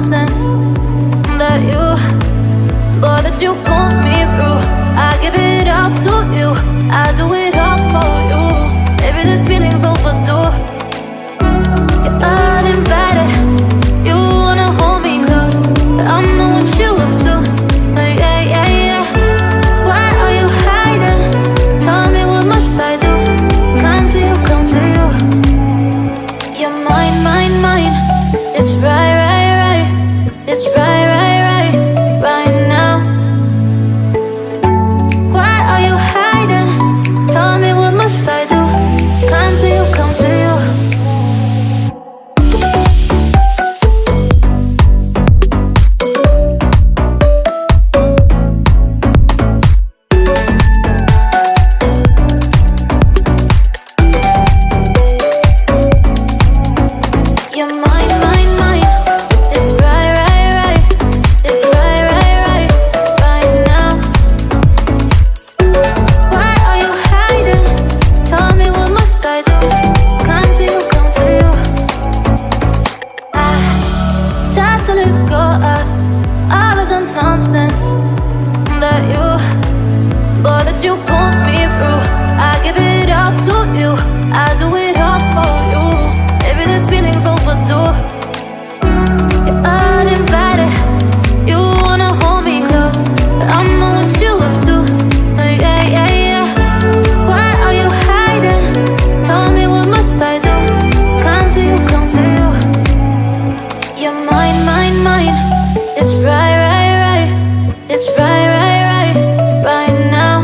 nonsense that you, boy, that you put me through. I give it up to you, I do it all for you. Maybe this feeling's overdue. You're uninvited, you wanna hold me close, but I know what you have to. Yeah, yeah, yeah. Why are you hiding? Tell me, what must I do? Come to you, come to you. You're mine, mine, mine. It's right, right, right. It's right, right, right, right now. Why are you hiding? Tell me, what must I do? Come to you, come to you. You're mine, mine, mine. It's right, right, right. It's right, right, right, right now. Why are you hiding? Tell me, what must I do? Come to you, come to you. I try to let go of all of the nonsense that you, boy, that you put me through. I give it up to you, I do it all for you. Maybe this feeling's overdue. You're uninvited, you wanna hold me close, but I know what you have to. Yeah, yeah, yeah. Why are you hiding? Tell me, what must I do? Come to you, come to you. You're mine, mine, mine. It's right, right, right. It's right, right, right, right now.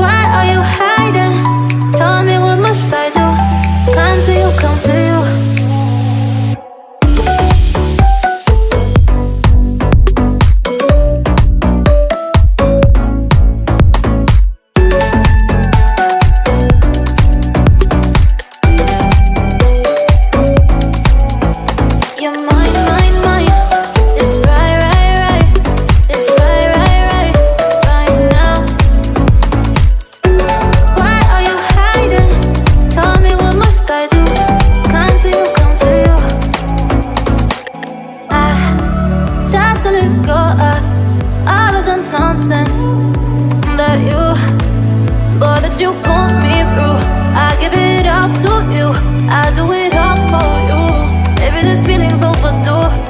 Why are you hiding? Tell me, what must I do? Come to you, come to you. You're mine, mine, mine. It's right, right, right. It's right, right, right, right now. Why are you hiding? Tell me, what must I do? Come to you, come to you. I try to let go of all of the nonsense that you, boy, that you put me through. I give it up to you, I do it all for you. Maybe this feeling's overdue.